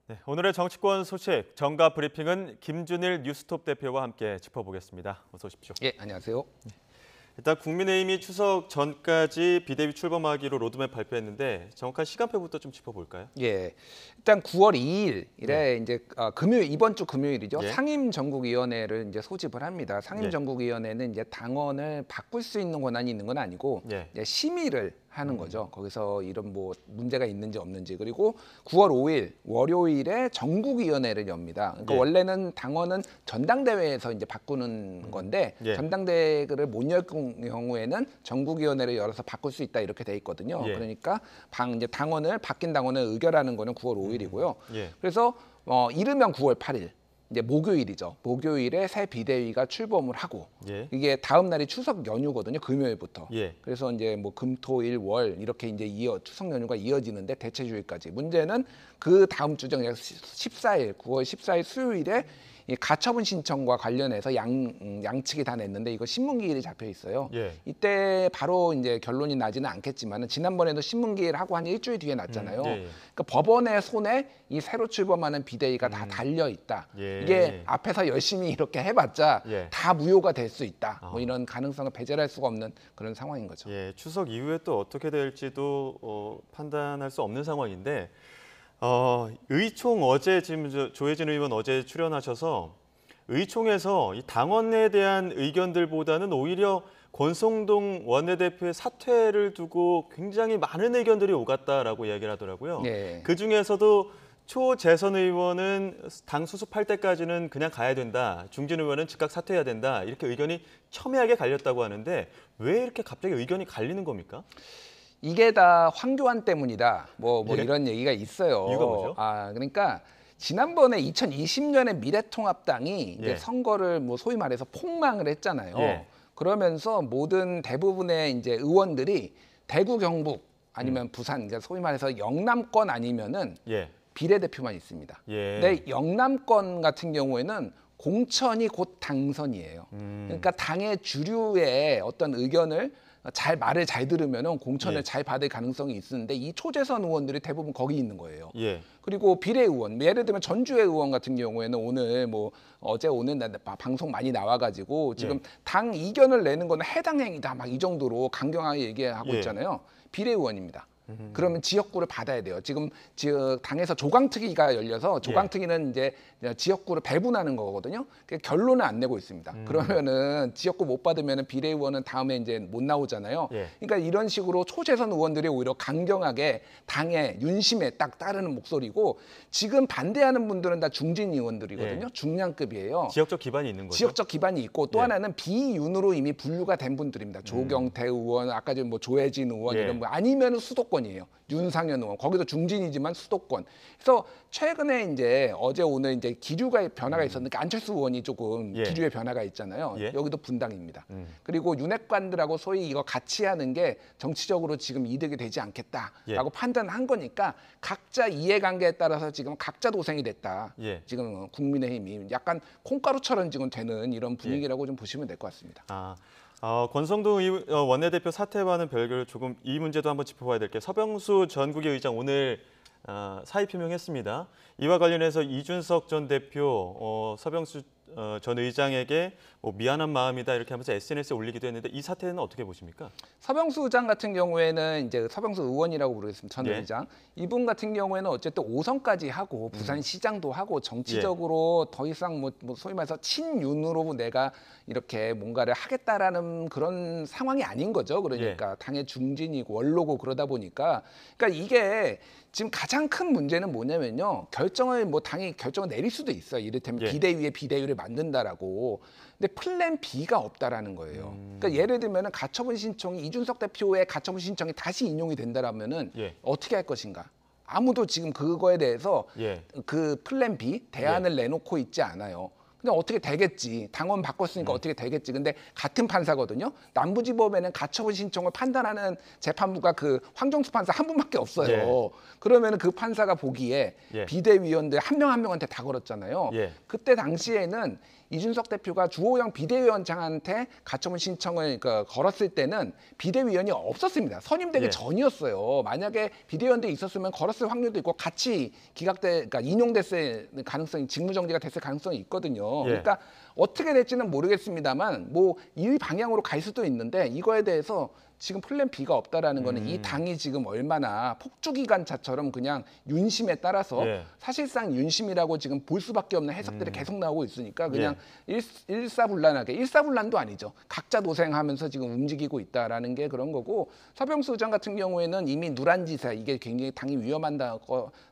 네, 오늘의 정치권 소식 정가 브리핑은 김준일 뉴스톱 대표와 함께 짚어보겠습니다. 어서 오십시오. 예, 안녕하세요. 일단 국민의힘이 추석 전까지 비대위 출범하기로 로드맵 발표했는데 정확한 시간표부터 좀 짚어볼까요? 예, 일단 9월 2일에 네. 이제 금요일 이번 주 금요일이죠. 예. 상임전국위원회를 이제 소집을 합니다. 예. 상임전국위원회는 이제 당원을 바꿀 수 있는 권한이 있는 건 아니고 예. 이제 심의를 하는 거죠. 거기서 이런 뭐 문제가 있는지 없는지. 그리고 9월 5일 월요일에 전국위원회를 엽니다. 그러니까 예. 원래는 당원은 전당대회에서 이제 바꾸는 건데 예. 전당대회를 못 열 경우에는 전국위원회를 열어서 바꿀 수 있다 이렇게 돼 있거든요. 예. 그러니까 이제 바뀐 당원을 의결하는 거는 9월 5일이고요. 예. 그래서 이르면 9월 8일. 이제 목요일이죠. 목요일에 새 비대위가 출범을 하고 예. 이게 다음 날이 추석 연휴거든요. 금요일부터. 예. 그래서 이제 뭐 금, 토, 일, 월 이렇게 이제 추석 연휴가 이어지는데 대체주일까지. 문제는 그 다음 주죠. 14일, 9월 14일 수요일에 이 가처분 신청과 관련해서 양측이 다 냈는데 이거 신문기일이 잡혀 있어요. 예. 이때 바로 이제 결론이 나지는 않겠지만은 지난번에도 신문기일 하고 한 일주일 뒤에 났잖아요. 예. 그러니까 법원의 손에 이 새로 출범하는 비대위가 다 달려 있다. 예. 이게 앞에서 열심히 이렇게 해봤자 예. 다 무효가 될 수 있다. 뭐 이런 가능성을 배제할 수가 없는 그런 상황인 거죠. 예. 추석 이후에 또 어떻게 될지도 판단할 수 없는 상황인데 의총 어제 지금 조혜진 의원 어제 출연하셔서 의총에서 이 당원에 대한 의견들보다는 오히려 권성동 원내대표의 사퇴를 두고 굉장히 많은 의견들이 오갔다라고 이야기를 하더라고요. 예. 그중에서도 초재선 의원은 당 수습할 때까지는 그냥 가야 된다. 중진 의원은 즉각 사퇴해야 된다. 이렇게 의견이 첨예하게 갈렸다고 하는데 왜 이렇게 갑자기 의견이 갈리는 겁니까? 이게 다 황교안 때문이다. 뭐 예? 이런 얘기가 있어요. 이유가 뭐죠? 그러니까 지난번에 2020년에 미래통합당이 이제 예. 선거를 뭐 소위 말해서 폭망을 했잖아요. 예. 그러면서 대부분의 이제 의원들이 대구, 경북 아니면 부산, 그러니까 소위 말해서 영남권 아니면은 예. 비례대표만 있습니다. 예. 근데 영남권 같은 경우에는 공천이 곧 당선이에요. 그러니까 당의 주류의 어떤 의견을 말을 잘 들으면은 공천을 예. 잘 받을 가능성이 있는데 이 초재선 의원들이 대부분 거기 있는 거예요. 예. 그리고 비례 의원, 예를 들면 전주의 의원 같은 경우에는 오늘 오늘 방송 많이 나와가지고 지금 예. 당 이견을 내는 거는 해당 행위다 막 이 정도로 강경하게 얘기하고 예. 있잖아요. 비례 의원입니다. 그러면 지역구를 받아야 돼요. 지금 당에서 조강특위가 열려서 조강특위는 이제 지역구를 배분하는 거거든요. 결론을 안 내고 있습니다. 그러면은 지역구 못 받으면은 비례의원은 다음에 이제 못 나오잖아요. 예. 그러니까 이런 식으로 초재선 의원들이 오히려 강경하게 당의 윤심에 딱 따르는 목소리고 지금 반대하는 분들은 다 중진 의원들이거든요. 예. 중량급이에요. 지역적 기반이 있는 거죠. 지역적 기반이 있고 또 예. 하나는 비윤으로 이미 분류가 된 분들입니다. 조경태 의원, 아까 전 조혜진 의원 예. 이런 분 아니면 수도권이에요. 윤상현 의원 거기도 중진이지만 수도권. 그래서 최근에 이제 어제 오늘 이제 기류가 변화가 있었는데 안철수 의원이 조금 예. 기류의 변화가 있잖아요. 예. 여기도 분당입니다. 그리고 윤핵관들하고 소위 이거 같이 하는 게 정치적으로 지금 이득이 되지 않겠다라고 예. 판단한 거니까 각자 이해관계에 따라서 지금 각자 도생이 됐다. 예. 지금 국민의힘이 약간 콩가루처럼 지금 되는 이런 분위기라고 좀 보시면 될 것 같습니다. 권성동 원내대표 사퇴와는 별개로 조금 이 문제도 한번 짚어봐야 될 게 서병수 전 국회의장 오늘 사의 표명했습니다. 이와 관련해서 이준석 전 대표 서병수 전 의장에게 미안한 마음이다 이렇게 하면서 SNS에 올리기도 했는데 이 사태는 어떻게 보십니까? 서병수 의장 같은 경우에는 이제 서병수 의원이라고 부르겠습니다. 전 예. 의장. 이분 같은 경우에는 어쨌든 5선까지 하고 부산시장도 하고 정치적으로 더 이상 뭐 소위 말해서 친윤으로 내가 이렇게 뭔가를 하겠다라는 그런 상황이 아닌 거죠. 그러니까 당의 중진이고 원로고 그러다 보니까 그러니까 이게 지금 가장 큰 문제는 뭐냐면요. 당이 결정을 내릴 수도 있어요. 이를테면 예. 비대위에 비대위를 만든다라고. 근데 플랜 B가 없다라는 거예요. 그러니까 예를 들면은 가처분 신청이 이준석 대표의 가처분 신청이 다시 인용이 된다라면은 예. 어떻게 할 것인가? 아무도 지금 그거에 대해서 예. 그 플랜 B 대안을 내놓고 있지 않아요. 근데 어떻게 되겠지. 당원 바꿨으니까 어떻게 되겠지. 근데 같은 판사거든요. 남부지법에는 가처분 신청을 판단하는 재판부가 그 황정수 판사 한 분밖에 없어요. 예. 그러면 그 판사가 보기에 예. 비대위원들 한 명 한 명한테 다 걸었잖아요. 예. 그때 당시에는 이준석 대표가 주호영 비대위원장한테 가처분 신청을 걸었을 때는 비대위원이 없었습니다. 선임되기 예. 전이었어요. 만약에 비대위원들이 있었으면 걸었을 확률도 있고 같이 그러니까 인용됐을 가능성이 직무정지가 됐을 가능성이 있거든요. 예. 그러니까 어떻게 될지는 모르겠습니다만 뭐 이 방향으로 갈 수도 있는데 이거에 대해서 지금 플랜 B가 없다라는 거는 이 당이 지금 얼마나 폭주기관차처럼 그냥 윤심에 따라서 예. 사실상 윤심이라고 지금 볼 수밖에 없는 해석들이 계속 나오고 있으니까 그냥 일사불란하게 일사불란도 아니죠. 각자 도생하면서 지금 움직이고 있다라는 게 그런 거고 서병수 의장 같은 경우에는 이미 누란지사 이게 굉장히 당이 위험한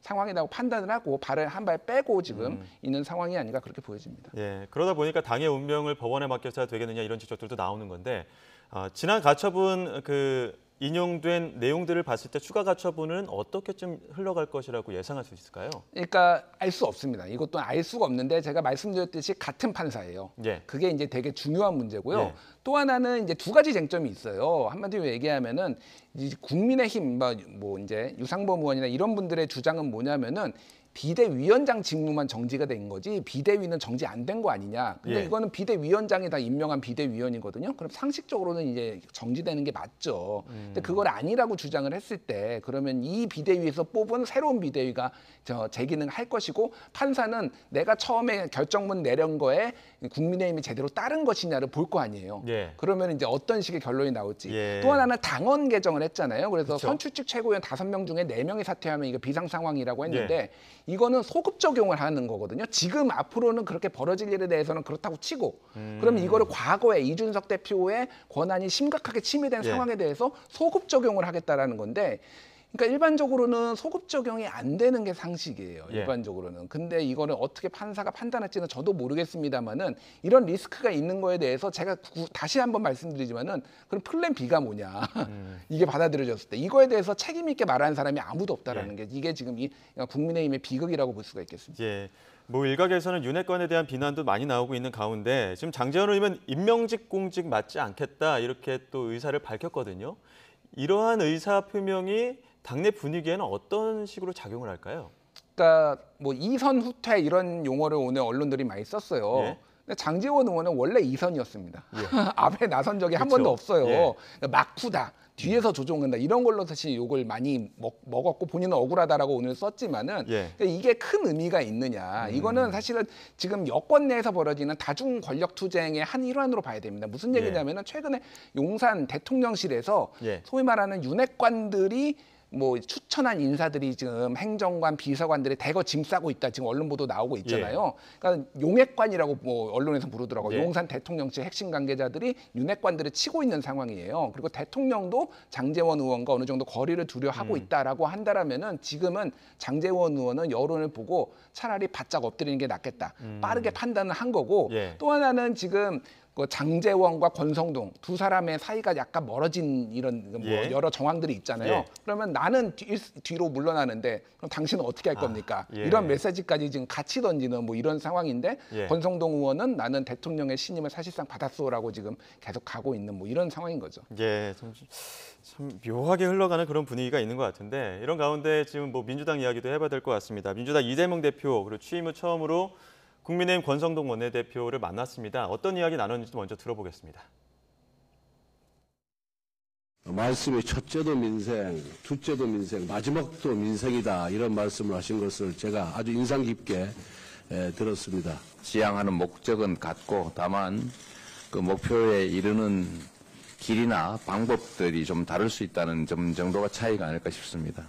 상황이라고 판단을 하고 발을 한 발 빼고 지금 있는 상황이 아닌가 그렇게 보여집니다. 예, 그러다 보니까 당의 운명을 법원에 맡겨서야 되겠느냐 이런 지적들도 나오는 건데 지난 가처분 그 인용된 내용들을 봤을 때 추가 가처분은 어떻게 좀 흘러갈 것이라고 예상할 수 있을까요? 그러니까 알 수 없습니다. 이것도 알 수가 없는데 제가 말씀드렸듯이 같은 판사예요. 예. 그게 이제 되게 중요한 문제고요. 예. 또 하나는 이제 두 가지 쟁점이 있어요. 한마디로 얘기하면은 이제 국민의힘 뭐 이제 유상범 의원이나 이런 분들의 주장은 뭐냐면은 비대위원장 직무만 정지가 된 거지 비대위는 정지 안 된 거 아니냐. 근데 예. 이거는 비대위원장이 다 임명한 비대위원이거든요. 그럼 상식적으로는 이제 정지되는 게 맞죠. 근데 그걸 아니라고 주장을 했을 때 그러면 이 비대위에서 뽑은 새로운 비대위가 재기능을 할 것이고 판사는 내가 처음에 결정문 내린 거에 국민의힘이 제대로 따른 것이냐를 볼 거 아니에요. 예. 그러면 이제 어떤 식의 결론이 나올지. 예. 또 하나는 당원 개정을 했잖아요. 그래서 그쵸. 선출직 최고위원 5명 중에 4명이 사퇴하면 이거 비상 상황이라고 했는데 예. 이거는 소급 적용을 하는 거거든요. 지금 앞으로는 그렇게 벌어질 일에 대해서는 그렇다고 치고 그러면 이거를 과거에 이준석 대표의 권한이 심각하게 침해된 예. 상황에 대해서 소급 적용을 하겠다라는 건데 그러니까 일반적으로는 소급 적용이 안 되는 게 상식이에요. 예. 일반적으로는. 근데 이거는 어떻게 판사가 판단할지는 저도 모르겠습니다만은 이런 리스크가 있는 거에 대해서 제가 다시 한번 말씀드리지만은 그럼 플랜 B가 뭐냐. 이게 받아들여졌을 때 이거에 대해서 책임 있게 말하는 사람이 아무도 없다라는 게 이게 지금 이 국민의힘의 비극이라고 볼 수가 있겠습니다. 예. 뭐 일각에서는 윤핵관에 대한 비난도 많이 나오고 있는 가운데 지금 장제원 의원은 임명직 공직 맞지 않겠다 이렇게 또 의사를 밝혔거든요. 이러한 의사 표명이 당내 분위기에는 어떤 식으로 작용을 할까요? 그러니까 뭐 이선 후퇴 이런 용어를 오늘 언론들이 많이 썼어요. 예. 근데 장제원 의원은 원래 이선이었습니다. 앞에 나선 적이 한 그쵸. 번도 없어요. 예. 그러니까 막후다. 뒤에서 조종한다 이런 걸로 사실 욕을 많이 먹었고 본인은 억울하다라고 오늘 썼지만은 예. 그러니까 이게 큰 의미가 있느냐 이거는 사실은 지금 여권 내에서 벌어지는 다중 권력 투쟁의 한 일환으로 봐야 됩니다. 무슨 얘기냐면은 최근에 용산 대통령실에서 예. 소위 말하는 윤핵관들이 뭐 추천한 인사들이 지금 행정관, 비서관들이 대거 짐 싸고 있다. 지금 언론 보도 나오고 있잖아요. 그러니까 용핵관이라고 뭐 언론에서 부르더라고요. 예. 용산 대통령실 핵심 관계자들이 윤핵관들을 치고 있는 상황이에요. 그리고 대통령도 장제원 의원과 어느 정도 거리를 두려 하고 있다라고 한다라면은 지금은 장제원 의원은 여론을 보고 차라리 바짝 엎드리는 게 낫겠다. 빠르게 판단을 한 거고 예. 또 하나는 지금 그 장제원과 권성동 두 사람의 사이가 약간 멀어진 이런 뭐 예. 여러 정황들이 있잖아요. 예. 그러면 나는 뒤로 물러나는데 그럼 당신은 어떻게 할 겁니까? 예. 이런 메시지까지 지금 같이 던지는 뭐 이런 상황인데 예. 권성동 의원은 나는 대통령의 신임을 사실상 받았소라고 지금 계속 가고 있는 뭐 이런 상황인 거죠. 예, 참 묘하게 흘러가는 그런 분위기가 있는 것 같은데 이런 가운데 지금 뭐 민주당 이야기도 해봐야 될 것 같습니다. 민주당 이재명 대표 그리고 취임 후 처음으로 국민의힘 권성동 원내대표를 만났습니다. 어떤 이야기 나눴는지 먼저 들어보겠습니다. 말씀이 첫째도 민생, 둘째도 민생, 마지막도 민생이다 이런 말씀을 하신 것을 제가 아주 인상 깊게 들었습니다. 지향하는 목적은 같고 다만 그 목표에 이르는 길이나 방법들이 좀 다를 수 있다는 점 정도가 차이가 아닐까 싶습니다.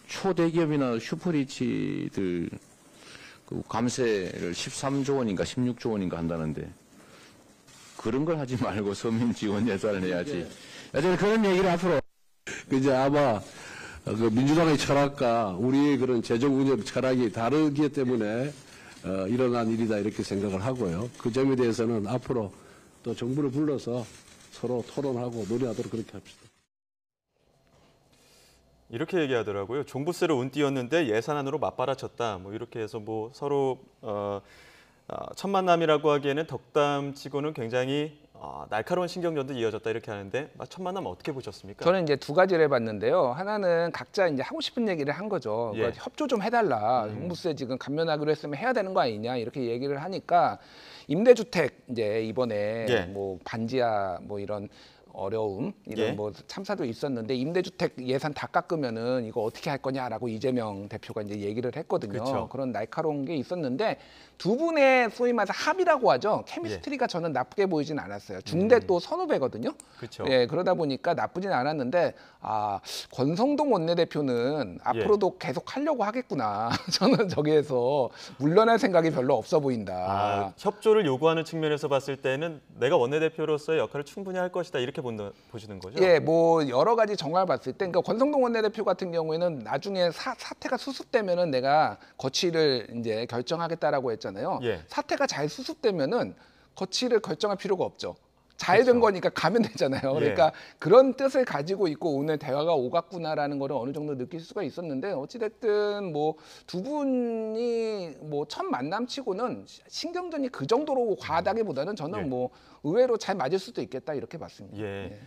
초대기업이나 슈퍼리치들 그 감세를 13조 원인가 16조 원인가 한다는데 그런 걸 하지 말고 서민 지원 예산을 내야지. 저는 그런 얘기를 앞으로 이제 아마 그 민주당의 철학과 우리의 그런 재정 운영 철학이 다르기 때문에 일어난 일이다 이렇게 생각을 하고요. 그 점에 대해서는 앞으로 또 정부를 불러서 서로 토론하고 논의하도록 그렇게 합시다. 이렇게 얘기하더라고요. 종부세로 운 띄었는데 예산안으로 맞받아쳤다. 뭐 이렇게 해서 뭐 서로 첫 만남이라고 하기에는 덕담치고는 굉장히 날카로운 신경전도 이어졌다 이렇게 하는데 첫 만남 어떻게 보셨습니까? 저는 이제 두 가지를 해봤는데요. 하나는 각자 이제 하고 싶은 얘기를 한 거죠. 예. 그러니까 협조 좀 해달라. 종부세 지금 감면하기로 했으면 해야 되는 거 아니냐 이렇게 얘기를 하니까 임대주택 이제 이번에 예. 뭐 반지하 뭐 이런 어려움 이런 예. 뭐 참사도 있었는데 임대주택 예산 다 깎으면은 이거 어떻게 할 거냐라고 이재명 대표가 이제 얘기를 했거든요. 그쵸. 그런 날카로운 게 있었는데 두 분의 소위 말해서 합이라고 하죠. 케미스트리가 저는 나쁘게 보이진 않았어요. 중대 또 선후배거든요. 그렇죠. 예, 그러다 보니까 나쁘진 않았는데 권성동 원내대표는 앞으로도 계속 하려고 하겠구나. 저는 저기에서 물러날 생각이 별로 없어 보인다. 협조를 요구하는 측면에서 봤을 때는 내가 원내대표로서의 역할을 충분히 할 것이다 이렇게 보시는 거죠? 예, 뭐 여러 가지 정황을 봤을 때, 그러니까 권성동 원내대표 같은 경우에는 나중에 사태가 수습되면은 내가 거취를 이제 결정하겠다라고 했잖아요. 예. 사태가 잘 수습되면은 거취를 결정할 필요가 없죠. 잘 된 그렇죠. 거니까 가면 되잖아요. 예. 그러니까 그런 뜻을 가지고 있고 오늘 대화가 오갔구나라는 거를 어느 정도 느낄 수가 있었는데 어찌됐든 뭐 두 분이 뭐 첫 만남치고는 신경전이 그 정도로 과하다기보다는 저는 예. 뭐 의외로 잘 맞을 수도 있겠다 이렇게 봤습니다. 예.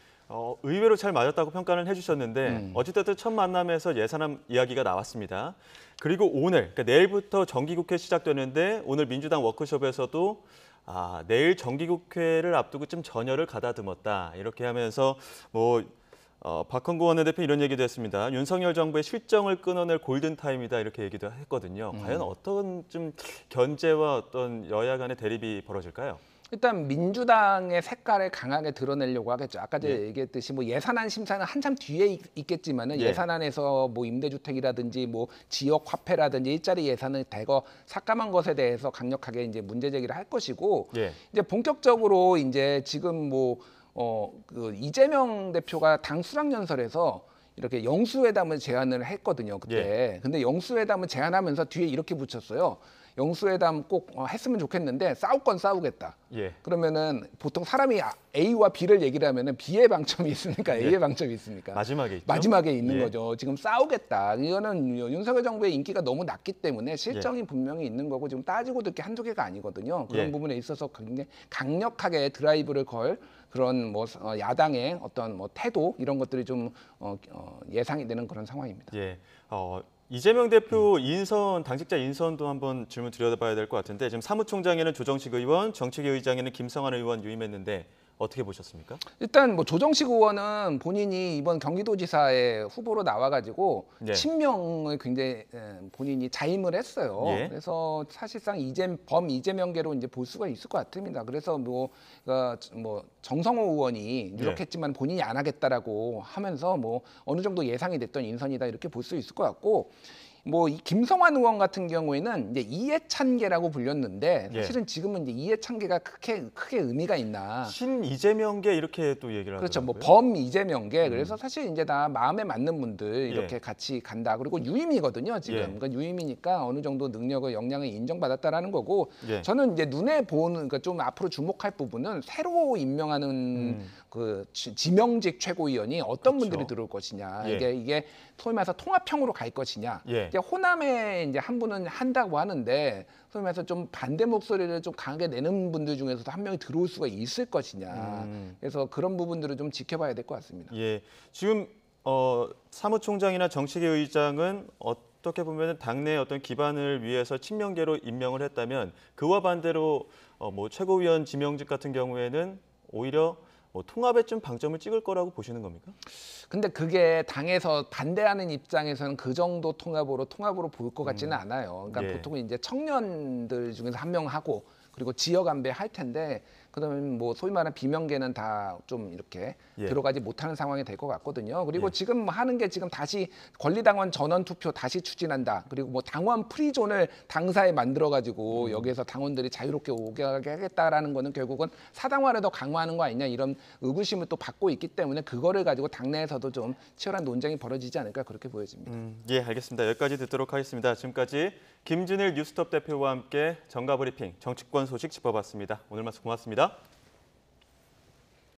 의외로 잘 맞았다고 평가는 해주셨는데 어찌됐든 첫 만남에서 예산안 이야기가 나왔습니다. 그리고 오늘, 그러니까 내일부터 정기국회 시작되는데 오늘 민주당 워크숍에서도 내일 정기국회를 앞두고 좀 전열을 가다듬었다 이렇게 하면서 박헌구 원내대표 이런 얘기도 했습니다. 윤석열 정부의 실정을 끊어낼 골든타임이다 이렇게 얘기도 했거든요. 과연 어떤 좀 견제와 어떤 여야 간의 대립이 벌어질까요? 일단 민주당의 색깔을 강하게 드러내려고 하겠죠. 아까 제가 예. 얘기했듯이 뭐 예산안 심사는 한참 뒤에 있겠지만은 예. 예산안에서 뭐 임대주택이라든지 뭐 지역 화폐라든지 일자리 예산을 대거 삭감한 것에 대해서 강력하게 이제 문제 제기를 할 것이고 예. 이제 본격적으로 이제 지금 그 이재명 대표가 당 수락연설에서 이렇게 영수회담을 제안을 했거든요. 그때. 근데 영수회담을 제안하면서 뒤에 이렇게 붙였어요. 영수회담 꼭 했으면 좋겠는데 싸울 건 싸우겠다. 예. 그러면은 보통 사람이 A와 B를 얘기를 하면은 B의 방점이 있으니까 A의 예. 방점이 있으니까 마지막에 있죠? 마지막에 있는 예. 거죠. 지금 싸우겠다. 이거는 윤석열 정부의 인기가 너무 낮기 때문에 실정이 분명히 있는 거고 지금 따지고 듣기 한두 개가 아니거든요. 그런 예. 부분에 있어서 굉장히 강력하게 드라이브를 걸 그런 야당의 어떤 태도 이런 것들이 좀 예상이 되는 그런 상황입니다. 예. 이재명 대표 인선, 당직자 인선도 한번 질문 드려봐야 될 것 같은데 지금 사무총장에는 조정식 의원, 정책위 의장에는 김성환 의원 유임했는데 어떻게 보셨습니까? 일단 뭐 조정식 의원은 본인이 이번 경기도지사에 후보로 나와가지고 네. 친명을 굉장히 본인이 자임을 했어요. 예. 그래서 사실상 이재명계로 이제 볼 수가 있을 것 같습니다. 그래서 정성호 의원이 누락했지만 본인이 안 하겠다라고 하면서 어느 정도 예상이 됐던 인선이다 이렇게 볼 수 있을 것 같고. 이 김성환 의원 같은 경우에는 이제 이해찬계라고 불렸는데 사실은 지금은 이제 이해찬계가 크게 의미가 있나? 신 이재명계 이렇게 또 얘기를 그렇죠. 하더라고요. 범 이재명계. 그래서 사실 이제 다 마음에 맞는 분들 이렇게 예. 같이 간다. 그리고 유임이거든요. 지금. 예. 그러니까 유임이니까 어느 정도 능력을 역량을 인정받았다라는 거고. 예. 저는 이제 눈에 보는 그러니까 좀 앞으로 주목할 부분은 새로 임명하는 그 지명직 최고위원이 어떤 그렇죠. 분들이 들어올 것이냐. 예. 이게 소위 말해서 통합형으로 갈 것이냐. 예. 이제 호남에 이제 한 분은 한다고 하는데 소위 말해서 좀 반대 목소리를 좀 강하게 내는 분들 중에서도 한 명이 들어올 수가 있을 것이냐. 그래서 그런 부분들을 좀 지켜봐야 될 것 같습니다. 예. 지금 사무총장이나 정책위 의장은 어떻게 보면 당내 어떤 기반을 위해서 친명계로 임명을 했다면 그와 반대로 최고위원 지명직 같은 경우에는 오히려 통합에 좀 방점을 찍을 거라고 보시는 겁니까? 근데 그게 당에서 반대하는 입장에서는 그 정도 통합으로 볼 것 같지는 않아요. 그러니까 예. 보통 이제 청년들 중에서 한 명 하고 그리고 지역 안배 할 텐데 그다음에 소위 말하는 비명계는 다 좀 이렇게 예. 들어가지 못하는 상황이 될 것 같거든요. 그리고 예. 지금 하는 게 지금 다시 권리당원 전원 투표 다시 추진한다. 그리고 당원 프리존을 당사에 만들어 가지고 여기에서 당원들이 자유롭게 오게 하겠다라는 거는 결국은 사당화를 더 강화하는 거 아니냐 이런 의구심을 또 받고 있기 때문에 그거를 가지고 당내에서도 좀 치열한 논쟁이 벌어지지 않을까 그렇게 보여집니다. 예, 알겠습니다. 여기까지 듣도록 하겠습니다. 지금까지 김준일 뉴스톱 대표와 함께 정가브리핑 정치권 소식 짚어봤습니다. 오늘 말씀 고맙습니다.